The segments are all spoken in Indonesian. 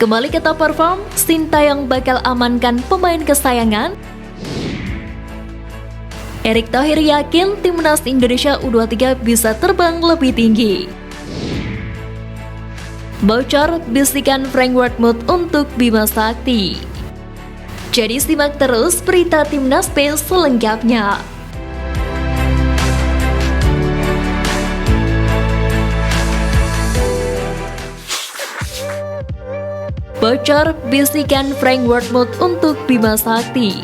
Kembali ke top perform, Sintayong bakal amankan pemain kesayangan. Erick Thohir yakin timnas Indonesia U23 bisa terbang lebih tinggi. Bocor bisikan Frank Wortmuth untuk Bima Sakti. Jadi simak terus berita Timnas B selengkapnya. Bocor bisikan Frank Wortmuth untuk Bima Sakti.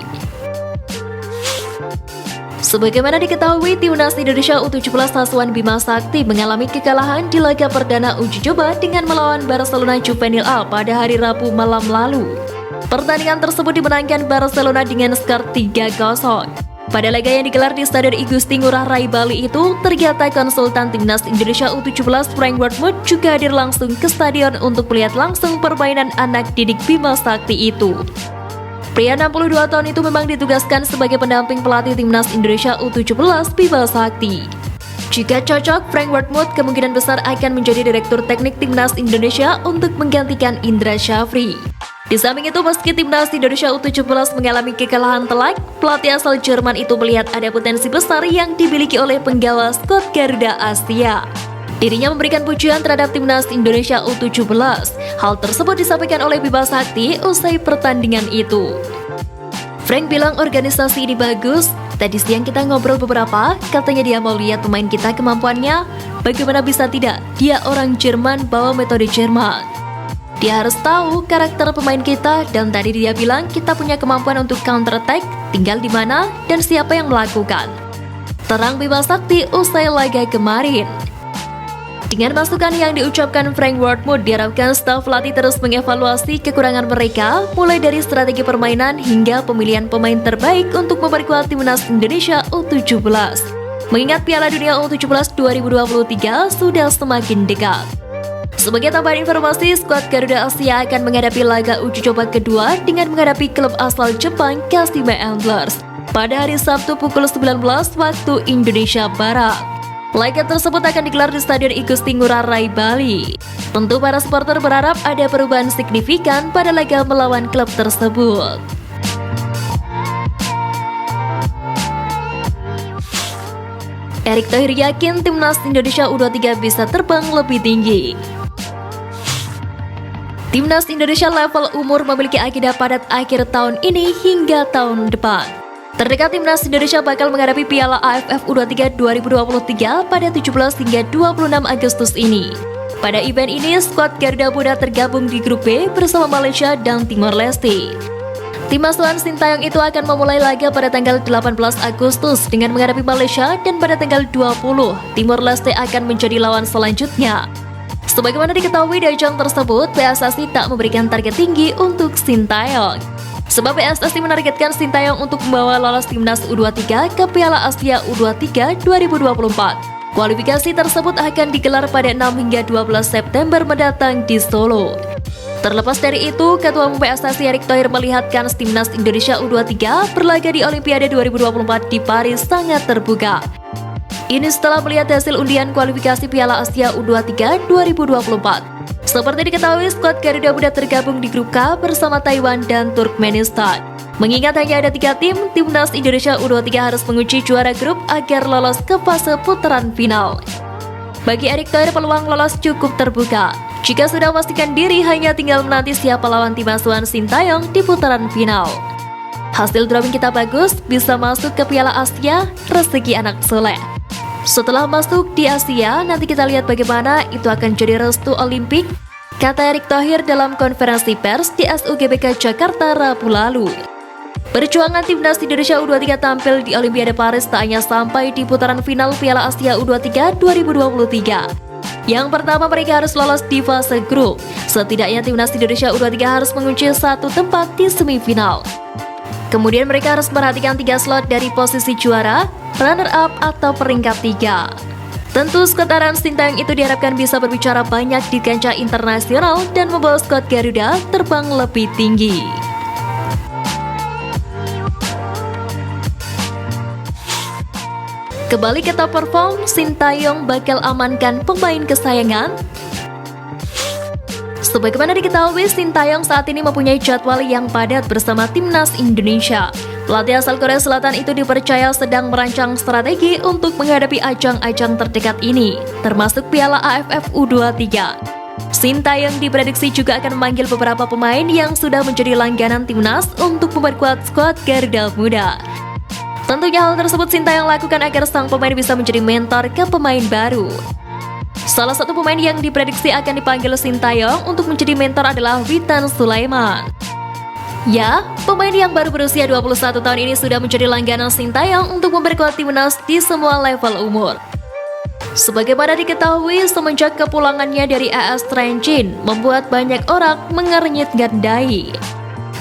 Sebagaimana diketahui, timnas Indonesia U17 asuhan Bima Sakti mengalami kekalahan di laga perdana uji coba dengan melawan Barcelona Juvenil A pada hari Rabu malam lalu. Pertandingan tersebut dimenangkan Barcelona dengan skor 3-0. Pada laga yang digelar di Stadion Igusti Ngurah Rai Bali itu, ternyata konsultan timnas Indonesia U17 Frank Wortmuth juga hadir langsung ke stadion untuk melihat langsung permainan anak didik Bima Sakti itu. Pria 62 tahun itu memang ditugaskan sebagai pendamping pelatih timnas Indonesia U17 Bima Sakti. Jika cocok, Frank Wortmuth kemungkinan besar akan menjadi direktur teknik timnas Indonesia untuk menggantikan Indra Syafri. Di samping itu, meski timnas Indonesia U17 mengalami kekalahan telak, pelatih asal Jerman itu melihat ada potensi besar yang dimiliki oleh penggawa skuad Garuda Asia. Dirinya memberikan pujian terhadap timnas Indonesia U17. Hal tersebut disampaikan oleh Bima Sakti usai pertandingan itu. Frank bilang organisasi ini bagus. Tadi siang kita ngobrol beberapa, katanya dia mau lihat pemain kita kemampuannya. Bagaimana bisa tidak? Dia orang Jerman, bawa metode Jerman. Dia harus tahu karakter pemain kita, dan tadi dia bilang kita punya kemampuan untuk counter attack, tinggal di mana dan siapa yang melakukan. Terang Bima Sakti usai laga kemarin. Dengan masukan yang diucapkan Frank Wortmuth, diharapkan staf pelatih terus mengevaluasi kekurangan mereka, mulai dari strategi permainan hingga pemilihan pemain terbaik untuk memperkuat timnas Indonesia U17. Mengingat Piala Dunia U17 2023 sudah semakin dekat. Sebagai tambahan informasi, skuad Garuda Asia akan menghadapi laga uji coba kedua dengan menghadapi klub asal Jepang Kashima Antlers pada hari Sabtu pukul 19 waktu Indonesia Barat. Laga tersebut akan digelar di Stadion Igusti Ngurah Rai Bali. Tentu para supporter berharap ada perubahan signifikan pada laga melawan klub tersebut. Erick Thohir yakin timnas Indonesia U23 bisa terbang lebih tinggi. Timnas Indonesia level umur memiliki agenda padat akhir tahun ini hingga tahun depan. Terdekat, timnas Indonesia bakal menghadapi Piala AFF U23 2023 pada 17 hingga 26 Agustus ini. Pada event ini, skuad Garuda Muda tergabung di grup B bersama Malaysia dan Timor Leste. Tim asuhan Sintayong itu akan memulai laga pada tanggal 18 Agustus dengan menghadapi Malaysia, dan pada tanggal 20, Timor Leste akan menjadi lawan selanjutnya. Sebagaimana diketahui di ajang tersebut, PSSI tak memberikan target tinggi untuk Sintayong. Sebab PSSI menargetkan Sintayong untuk membawa lolos timnas U23 ke Piala Asia U23 2024. Kualifikasi tersebut akan digelar pada 6 hingga 12 September mendatang di Solo. Terlepas dari itu, Ketua Umum PSSI Erick Thohir melihatkan timnas Indonesia U23 berlaga di Olimpiade 2024 di Paris sangat terbuka. Ini setelah melihat hasil undian kualifikasi Piala Asia U23 2024. Seperti diketahui, skuad Garuda Muda tergabung di grup K bersama Taiwan dan Turkmenistan. Mengingat hanya ada 3 tim, timnas Indonesia U23 harus menguji juara grup agar lolos ke fase putaran final. Bagi Erick Thohir, peluang lolos cukup terbuka. Jika sudah memastikan diri, hanya tinggal menanti siapa lawan tim asuhan Sintayong di putaran final. Hasil drawing kita bagus, bisa masuk ke Piala Asia, rezeki anak soleh. Setelah masuk di Asia, nanti kita lihat bagaimana itu akan jadi restu Olimpik, kata Erick Thohir dalam konferensi pers di SUGBK Jakarta Rabu lalu. Perjuangan timnas Indonesia U23 tampil di Olimpiade Paris tak hanya sampai di putaran final Piala Asia U23 2023. Yang pertama, mereka harus lolos di fase grup. Setidaknya timnas Indonesia U23 harus mengunci 1 tempat di semifinal. Kemudian mereka harus memperhatikan 3 slot dari posisi juara, runner-up, atau peringkat 3. Tentu skuad arahan Sintayong itu diharapkan bisa berbicara banyak di kancah internasional dan membawa skuad Garuda terbang lebih tinggi. Kembali ke top perform, Sintayong bakal amankan pemain kesayangan. Sebagaimana diketahui, Sintayong saat ini mempunyai jadwal yang padat bersama timnas Indonesia. Pelatih asal Korea Selatan itu dipercaya sedang merancang strategi untuk menghadapi ajang-ajang terdekat ini, termasuk Piala AFF U23. Sintayong diprediksi juga akan memanggil beberapa pemain yang sudah menjadi langganan timnas untuk memperkuat skuad Garuda Muda. Tentunya hal tersebut Sintayong lakukan agar sang pemain bisa menjadi mentor ke pemain baru. Salah satu pemain yang diprediksi akan dipanggil Sintayong untuk menjadi mentor adalah Witan Sulaiman. Ya, pemain yang baru berusia 21 tahun ini sudah menjadi langganan Sintayong untuk memperkuat timnas di semua level umur. Sebagaimana diketahui, semenjak kepulangannya dari AS Trencin membuat banyak orang mengernyit gandai.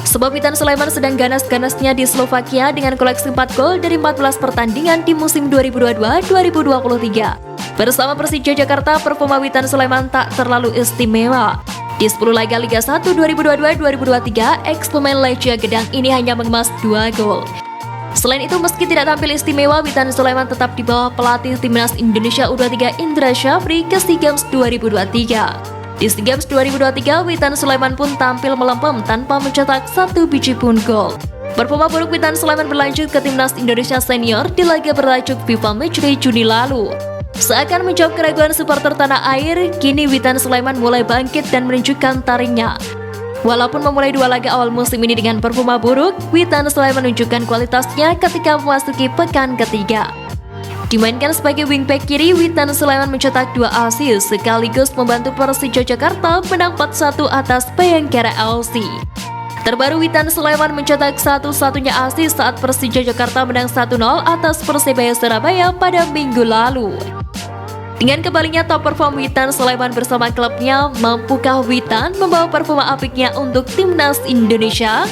Sebab Witan Sulaiman sedang ganas-ganasnya di Slovakia dengan koleksi 4 gol dari 14 pertandingan di musim 2022-2023. Bersama Persija Jakarta, performa Witan Sulaiman tak terlalu istimewa. Di 10 laga Liga 1 2022-2023, ex-pemain Legia Gedang ini hanya mengemas 2 gol. Selain itu, meski tidak tampil istimewa, Witan Sulaiman tetap di bawah pelatih timnas Indonesia U23 Indra Syafri ke SEA Games 2023. Di SEA Games 2023, Witan Sulaiman pun tampil melempem tanpa mencetak 1 biji pun gol. Performa buruk Witan Sulaiman berlanjut ke timnas Indonesia senior di laga bertajuk FIFA Matchday Juni lalu. Seakan menjawab keraguan supporter tanah air, kini Witan Sulaiman mulai bangkit dan menunjukkan taringnya. Walaupun memulai 2 laga awal musim ini dengan performa buruk, Witan Sulaiman menunjukkan kualitasnya ketika memasuki pekan ketiga. Dimainkan sebagai wingback kiri, Witan Sulaiman mencetak 2 assist sekaligus membantu Persija Jakarta menang 4-1 atas Bayangkara FC. Terbaru, Witan Sulaiman mencetak satu-satunya assist saat Persija Jakarta menang 1-0 atas Persebaya Surabaya pada minggu lalu. Dengan kembalinya top perform Witan Sulaiman bersama klubnya, mampukah Witan membawa performa apiknya untuk timnas Indonesia?